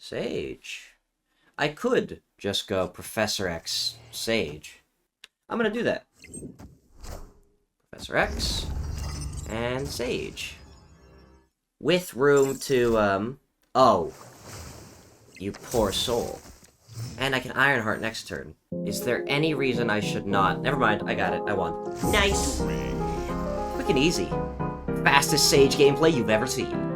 Sage. I could just go Professor X, Sage. I'm gonna do that. Professor X, and Sage. With room to, oh. You poor soul. And I can Ironheart next turn. Is there any reason I should not? Never mind, I got it. I won. Nice! Quick and easy. Fastest Sage gameplay you've ever seen.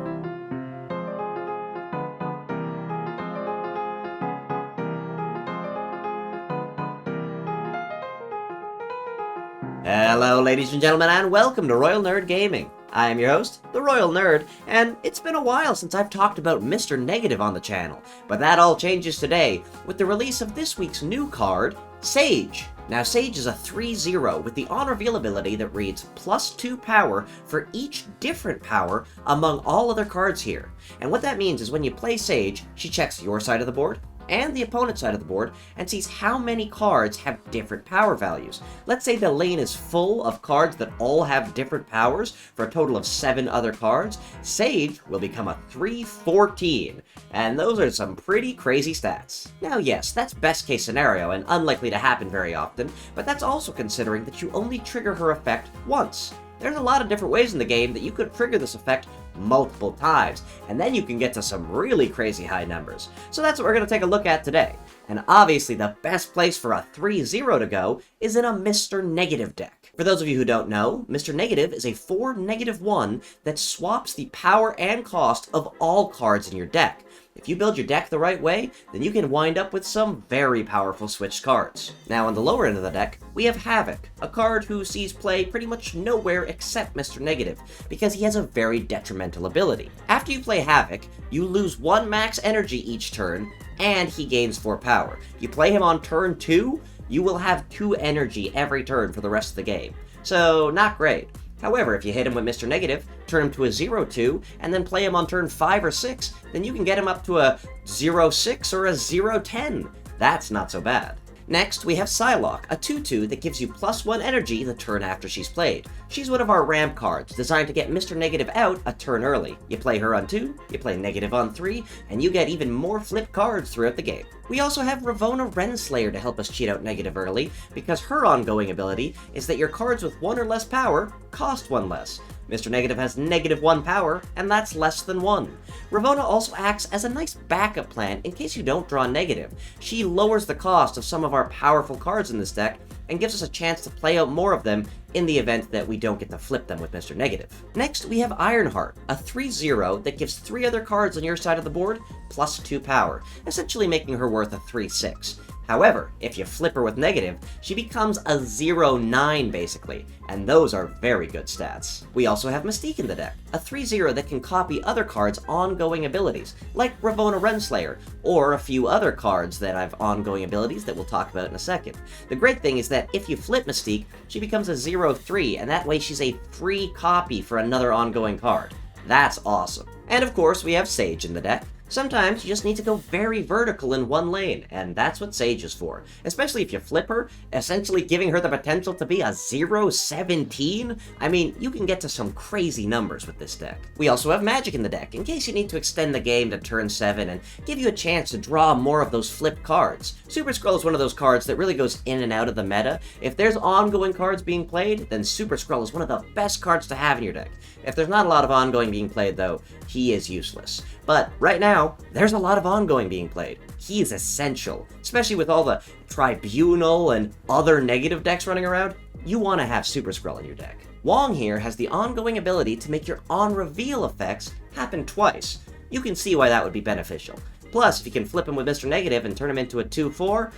Hello, ladies and gentlemen, and welcome to Royal Nerd Gaming. I am your host, the Royal Nerd, and it's been a while since I've talked about Mr. Negative on the channel, but that all changes today with the release of this week's new card, Sage. Now, Sage is a 3-0 with the on-reveal ability that reads +2 power for each different power among all other cards here. And what that means is when you play Sage, she checks your side of the board, and the opponent's side of the board, and sees how many cards have different power values. Let's say the lane is full of cards that all have different powers for a total of 7 other cards. Sage will become a 3-14, and those are some pretty crazy stats. Now yes, that's best case scenario and unlikely to happen very often, but that's also considering that you only trigger her effect once. There's a lot of different ways in the game that you could trigger this effect multiple times, and then you can get to some really crazy high numbers. So that's what we're going to take a look at today. And obviously the best place for a 3-0 to go is in a Mr. Negative deck. For those of you who don't know, Mr. Negative is a 4-1 that swaps the power and cost of all cards in your deck. If you build your deck the right way, then you can wind up with some very powerful switched cards. Now on the lower end of the deck, we have Havoc, a card who sees play pretty much nowhere except Mr. Negative, because he has a very detrimental ability. After you play Havoc, you lose 1 max energy each turn, and he gains 4 power. If you play him on turn 2, you will have 2 energy every turn for the rest of the game. So, not great. However, if you hit him with Mr. Negative, turn him to a 0-2, and then play him on turn 5 or 6, then you can get him up to a 0-6 or a 0-10. That's not so bad. Next, we have Psylocke, a 2-2 that gives you +1 energy the turn after she's played. She's one of our ramp cards, designed to get Mr. Negative out a turn early. You play her on 2, you play Negative on 3, and you get even more flip cards throughout the game. We also have Ravonna Renslayer to help us cheat out Negative early, because her ongoing ability is that your cards with 1 or less power cost 1 less. Mr. Negative has -1 power, and that's less than 1. Ravonna also acts as a nice backup plan in case you don't draw Negative. She lowers the cost of some of our powerful cards in this deck, and gives us a chance to play out more of them in the event that we don't get to flip them with Mr. Negative. Next, we have Ironheart, a 3-0 that gives 3 other cards on your side of the board +2 power, essentially making her worth a 3-6. However, if you flip her with Negative, she becomes a 0-9 basically, and those are very good stats. We also have Mystique in the deck, a 3-0 that can copy other cards' ongoing abilities, like Ravonna Renslayer, or a few other cards that have ongoing abilities that we'll talk about in a second. The great thing is that if you flip Mystique, she becomes a 0-3, and that way she's a free copy for another ongoing card. That's awesome. And of course, we have Sage in the deck. Sometimes you just need to go very vertical in one lane, and that's what Sage is for. Especially if you flip her, essentially giving her the potential to be a 0-17. I mean, you can get to some crazy numbers with this deck. We also have Magic in the deck, in case you need to extend the game to turn 7 and give you a chance to draw more of those flip cards. Super Scroll is one of those cards that really goes in and out of the meta. If there's ongoing cards being played, then Super Scroll is one of the best cards to have in your deck. If there's not a lot of ongoing being played though, he is useless. But right now, there's a lot of ongoing being played. He is essential, especially with all the Tribunal and other negative decks running around. You want to have Super Scroll in your deck. Wong here has the ongoing ability to make your on-reveal effects happen twice. You can see why that would be beneficial. Plus, if you can flip him with Mr. Negative and turn him into a 2-4,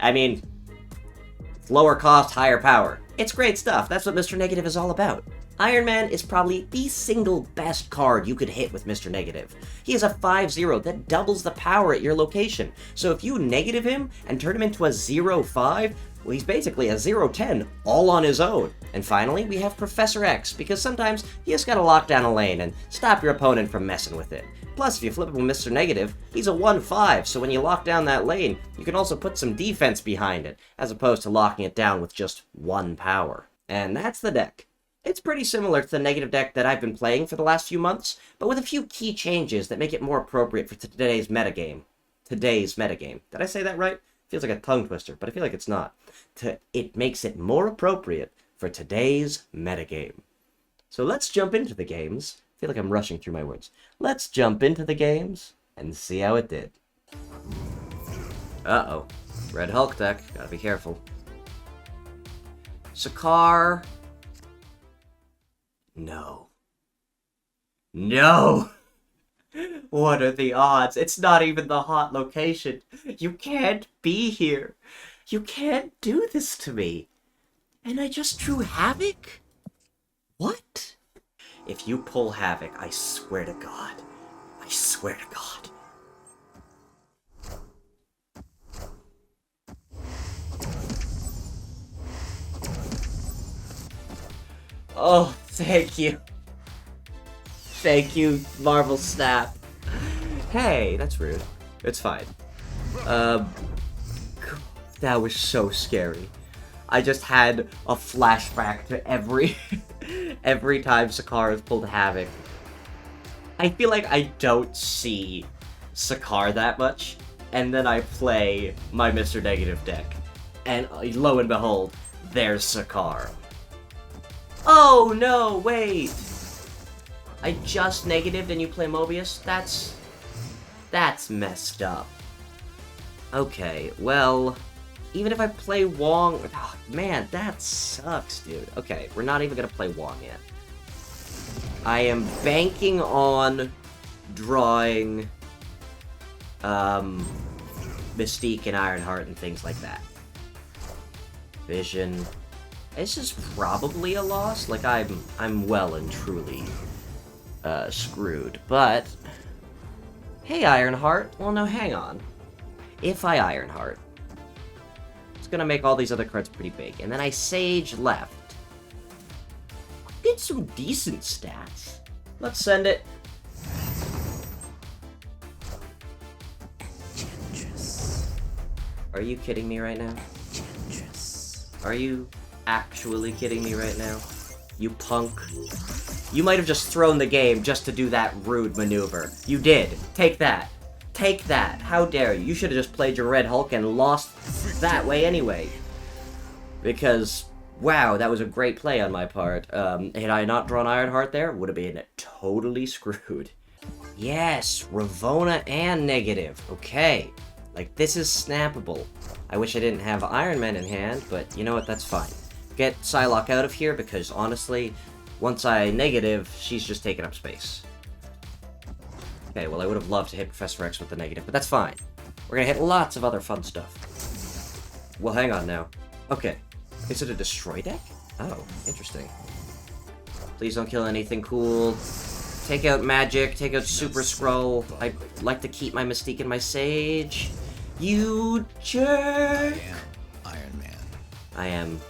I mean, lower cost, higher power. It's great stuff. That's what Mr. Negative is all about. Iron Man is probably the single best card you could hit with Mr. Negative. He is a 5-0 that doubles the power at your location, so if you negative him and turn him into a 0-5, well, he's basically a 0-10 all on his own. And finally, we have Professor X, because sometimes you just gotta lock down a lane and stop your opponent from messing with it. Plus, if you flip him with Mr. Negative, he's a 1-5, so when you lock down that lane, you can also put some defense behind it, as opposed to locking it down with just 1 power. And that's the deck. It's pretty similar to the negative deck that I've been playing for the last few months, but with a few key changes that make it more appropriate for today's metagame. Today's metagame. Did I say that right? Feels like a tongue twister, but I feel like it's not. It makes it more appropriate for today's metagame. So let's jump into the games. I feel like I'm rushing through my words. Let's jump into the games and see how it did. Uh-oh. Red Hulk deck. Gotta be careful. Sakar. No. No! What are the odds? It's not even the hot location. You can't be here. You can't do this to me. And I just drew Havoc? What? If you pull Havoc, I swear to God. I swear to God. Oh, thank you. Thank you, Marvel Snap. Hey, that's rude. It's fine. That was so scary. I just had a flashback to every time Sakar has pulled Havoc. I feel like I don't see Sakar that much, and then I play my Mr. Negative deck, and lo and behold, there's Sakar. Oh no, wait! I just negatived and you play Mobius? That's messed up. Okay, well, even if I play Wong... Oh, man, that sucks, dude. Okay, we're not even gonna play Wong yet. I am banking on drawing Mystique and Ironheart and things like that. Vision. This is probably a loss. Like, I'm well and truly screwed. But, hey, Ironheart. Well, no, hang on. If I Ironheart, it's gonna make all these other cards pretty big. And then I Sage left. Get some decent stats. Let's send it. Are you kidding me right now? Are you actually kidding me right now? You punk. You might have just thrown the game just to do that rude maneuver. You did. Take that. Take that. How dare you? You should have just played your Red Hulk and lost that way anyway. Because, wow, that was a great play on my part. Had I not drawn Ironheart there, would have been totally screwed. Yes, Ravonna and negative. Okay. Like, this is snappable. I wish I didn't have Iron Man in hand, but you know what, that's fine. Get Psylocke out of here, because honestly, once I negative, she's just taking up space. Okay, well, I would have loved to hit Professor X with the negative, but that's fine. We're gonna hit lots of other fun stuff. Well, hang on now. Okay. Is it a destroy deck? Oh, interesting. Please don't kill anything cool. Take out Magic, take out Super Scroll. I like to keep my Mystique and my Sage. You jerk! I am Iron Man. I am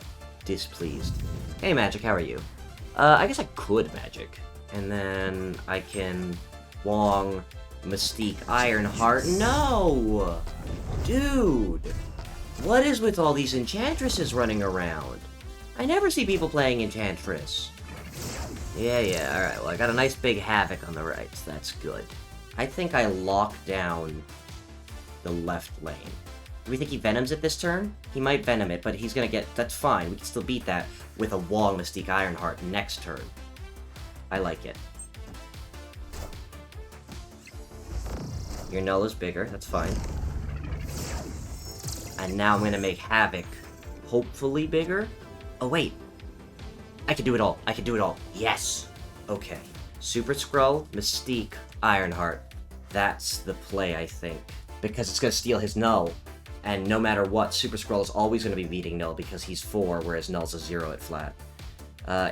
displeased. Hey, Magic, how are you? I guess I could Magic. And then I can Wong, Mystique, Ironheart. No! Dude! What is with all these Enchantresses running around? I never see people playing Enchantress. Yeah, alright. Well, I got a nice big Havoc on the right, so that's good. I think I locked down the left lane. Do we think he Venoms it this turn? He might Venom it, but he's gonna get... That's fine. We can still beat that with a Wong, Mystique, Ironheart next turn. I like it. Your Knull is bigger. That's fine. And now I'm gonna make Havoc hopefully bigger. Oh, wait. I can do it all. I can do it all. Yes! Okay. Super Skrull, Mystique, Ironheart. That's the play, I think. Because it's gonna steal his Knull. And no matter what, Super Skrull is always gonna be beating Knull because he's 4, whereas Knull's a 0 at flat.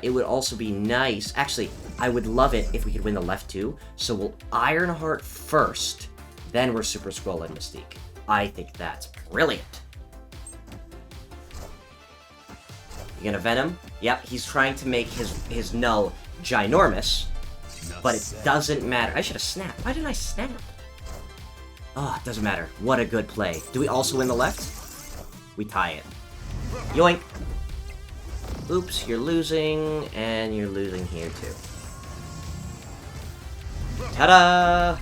It would also be nice... Actually, I would love it if we could win the left too. So we'll Ironheart first, then we're Super Skrull and Mystique. I think that's brilliant. You gonna Venom? Yep, he's trying to make his Knull ginormous, but it doesn't matter. I should have snapped. Why didn't I snap? Oh, it doesn't matter. What a good play. Do we also win the left? We tie it. Yoink! Oops, you're losing, and you're losing here too. Ta-da!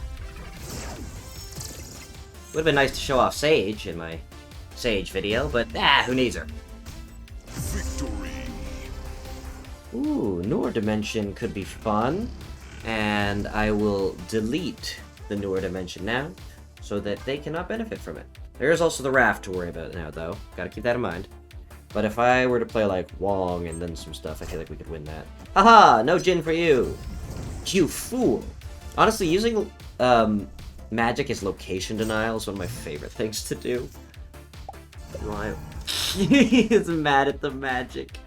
Would have been nice to show off Sage in my Sage video, but who needs her? Victory. Ooh, newer dimension could be fun. And I will delete the newer dimension now, so that they cannot benefit from it. There is also the raft to worry about now, though. Gotta keep that in mind. But if I were to play, like, Wong and then some stuff, I feel like we could win that. Haha! No Jin for you! You fool! Honestly, using, magic as location denial is one of my favorite things to do. He's mad at the magic.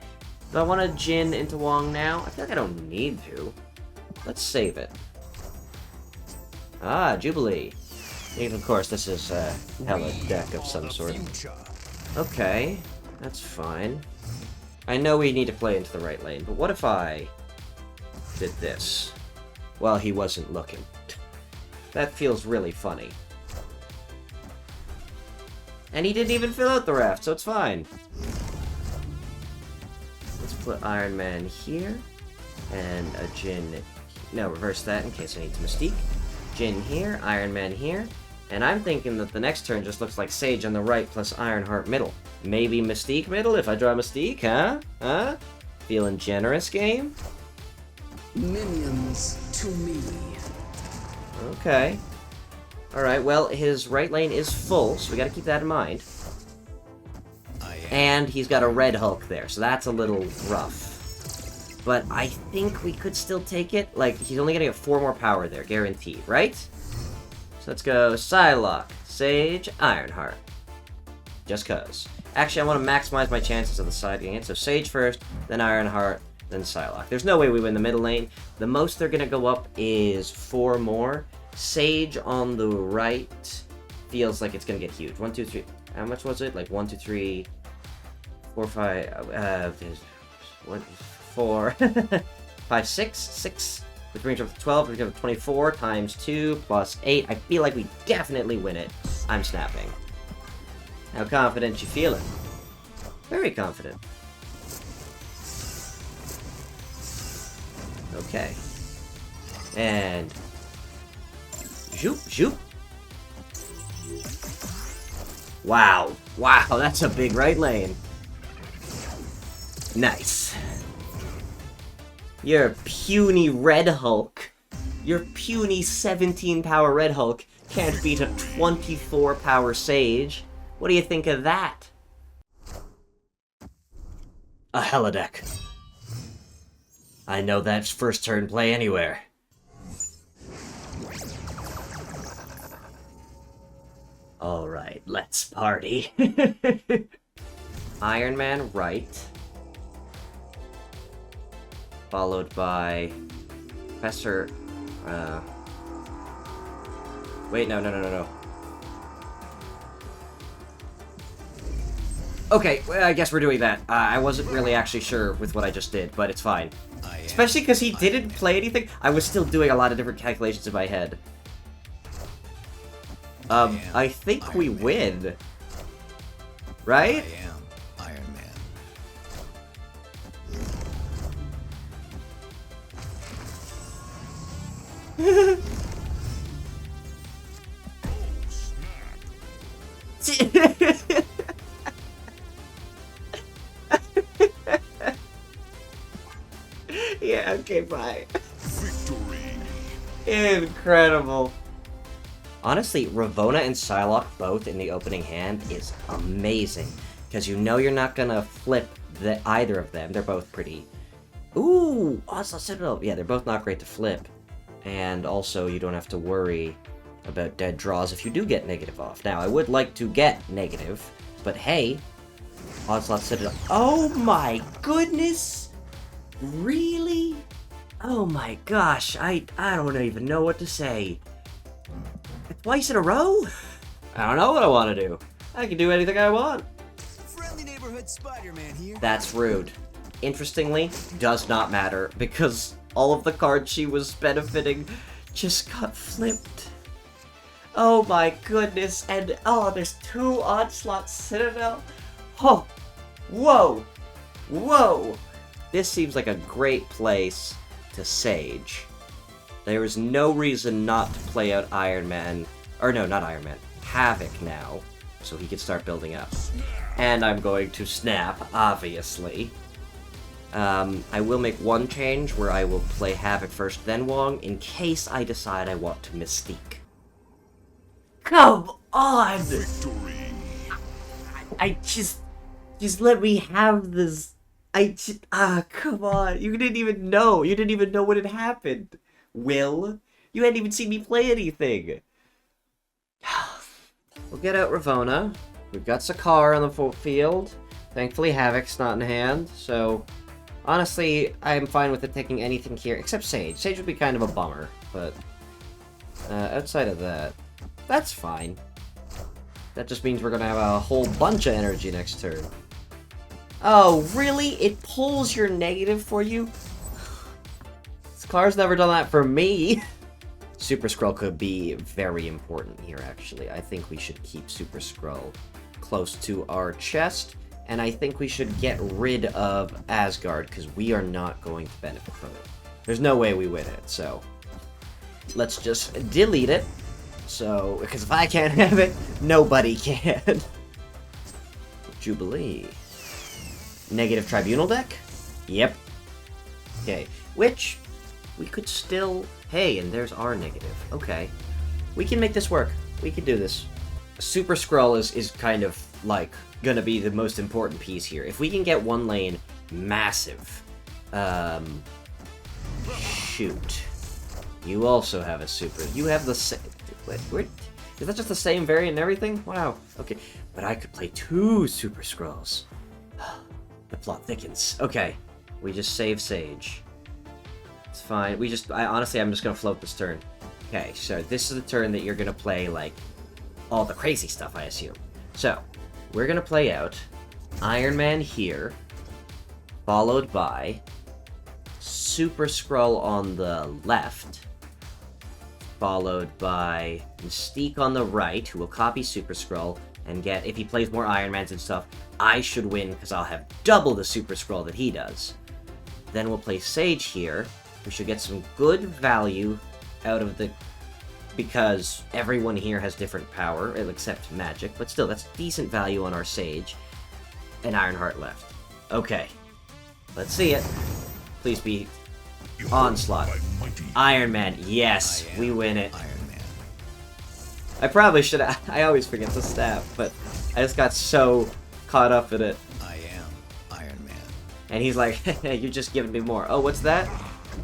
Do I want to Jin into Wong now? I feel like I don't need to. Let's save it. Ah, Jubilee. And of course, this is a Hela deck of some sort. Okay, that's fine. I know we need to play into the right lane, but what if I did this? Well, he wasn't looking. That feels really funny. And he didn't even fill out the raft, so it's fine. Let's put Iron Man here, and a Jin. No, reverse that in case I need to Mystique. Jin here, Iron Man here, and I'm thinking that the next turn just looks like Sage on the right plus Ironheart middle. Maybe Mystique middle if I draw Mystique, huh? Huh? Feeling generous, game? Minions to me. Okay. Alright, well, his right lane is full, so we gotta keep that in mind. And he's got a red Hulk there, so that's a little rough. But I think we could still take it. Like, he's only gonna get 4 more power there, guaranteed, right? So let's go Psylocke, Sage, Ironheart. Just cuz. Actually, I want to maximize my chances of the side getting it, so Sage first, then Ironheart, then Psylocke. There's no way we win the middle lane. The most they're gonna go up is 4 more. Sage on the right feels like it's gonna get huge. 1, 2, 3. How much was it? Like 1, 2, 3, 4, 5. 1, 4, 5, 6, 6. Which brings up to 12. We have 24 times 2 plus 8. I feel like we definitely win it. I'm snapping. How confident you feeling? Very confident. Okay. And zoop, zoop. Wow. Wow, that's a big right lane. Nice. Your puny Red Hulk. Your puny 17 power Red Hulk can't beat a 24 power Sage. What do you think of that? A Hela deck. I know that's first turn play anywhere. Alright, let's party. Iron Man right. Followed by Professor... Wait, no. Okay, well, I guess we're doing that. I wasn't really actually sure with what I just did, but it's fine. Especially because he didn't play anything. I was still doing a lot of different calculations in my head. I think we win. Right? I am Iron Man. Yeah, okay, bye. Victory. Incredible. Honestly, Ravonna and Psylocke both in the opening hand is amazing. Because you know you're not gonna flip either of them. They're both pretty... Ooh! Onslaught Citadel! Yeah, they're both not great to flip. And also, you don't have to worry about dead draws if you do get negative off. Now, I would like to get negative, but hey, Onslaught Citadel... Oh my goodness! Really? Oh my gosh, I don't even know what to say. Twice in a row? I don't know what I want to do. I can do anything I want. Friendly neighborhood Spider-Man here. That's rude. Interestingly, does not matter, because all of the cards she was benefiting just got flipped. Oh my goodness, and oh, there's 2 Onslaught Citadel? Oh, whoa, whoa. this seems like a great place to Sage. There is no reason not to play out Iron Man, or no, not Iron Man, Havoc now, so he can start building up. And I'm going to snap, obviously. I will make one change where I will play Havoc first, then Wong, in case I decide I want to Mystique. Come on! Victory. I just let me have this. Come on. You didn't even know. You didn't even know what had happened. Will, you hadn't even seen me play anything. We'll get out Ravona. We've got Sakar on the field. Thankfully, Havoc's not in hand, so honestly, I'm fine with it taking anything here except Sage. Sage would be kind of a bummer, but outside of that, that's fine. That just means we're gonna have a whole bunch of energy next turn. Oh, really? It pulls your negative for you? Sakar's never done that for me. Super Skrull could be very important here, actually. I think we should keep Super Skrull close to our chest, and I think we should get rid of Asgard, because we are not going to benefit from it. There's no way we win it, so let's just delete it. So, because if I can't have it, nobody can. Jubilee. Negative Tribunal deck? Yep. Okay, which we could still... Hey, and there's our negative. Okay. We can make this work. We can do this. Super Skrull is kind of, like, gonna be the most important piece here. If we can get one lane massive... Shoot. You also have a super... You have the same... Wait, is that just the same variant and everything? Wow. Okay. But I could play 2 Super Skrulls. The plot thickens. Okay. We just save Sage. It's fine. Honestly, I'm just gonna float this turn. Okay, so this is the turn that you're gonna play, like, all the crazy stuff, I assume. So, we're gonna play out Iron Man here, followed by Super Skrull on the left, followed by Mystique on the right, who will copy Super Skrull, and get, if he plays more Iron Mans and stuff, I should win, because I'll have double the Super Skrull that he does. Then we'll play Sage here. We should get some good value out of the... because everyone here has different power, except magic, but still, that's decent value on our Sage. And Ironheart left. Okay. Let's see it. Please be Onslaught. Iron Man, yes, we win it. Iron Man. I probably should have... I always forget to stab, but I just got so caught up in it. I am Iron Man. And he's like, you're just giving me more. Oh, what's that?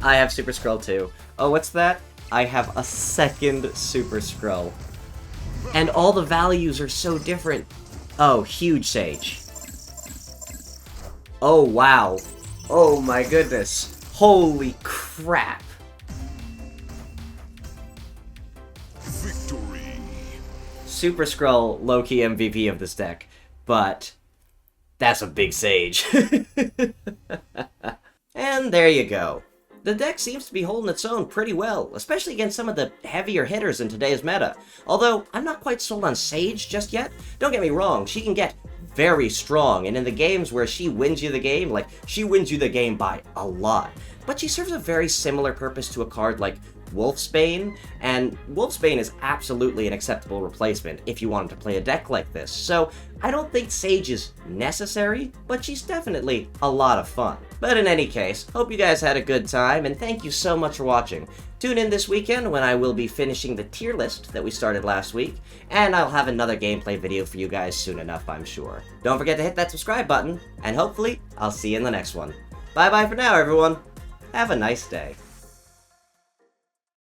I have Super Skrull too. Oh, what's that? I have a second Super Skrull. And all the values are so different. Oh, huge Sage. Oh, wow. Oh my goodness. Holy crap. Victory. Super Skrull, low-key MVP of this deck. But that's a big Sage. And there you go. The deck seems to be holding its own pretty well, especially against some of the heavier hitters in today's meta. Although, I'm not quite sold on Sage just yet. Don't get me wrong, she can get very strong, and in the games where she wins you the game, like, she wins you the game by a lot. But she serves a very similar purpose to a card like Wolfsbane, and Wolfsbane is absolutely an acceptable replacement if you wanted to play a deck like this. So, I don't think Sage is necessary, but she's definitely a lot of fun. But in any case, hope you guys had a good time, and thank you so much for watching. Tune in this weekend when I will be finishing the tier list that we started last week, and I'll have another gameplay video for you guys soon enough, I'm sure. Don't forget to hit that subscribe button, and hopefully, I'll see you in the next one. Bye bye for now, everyone. Have a nice day.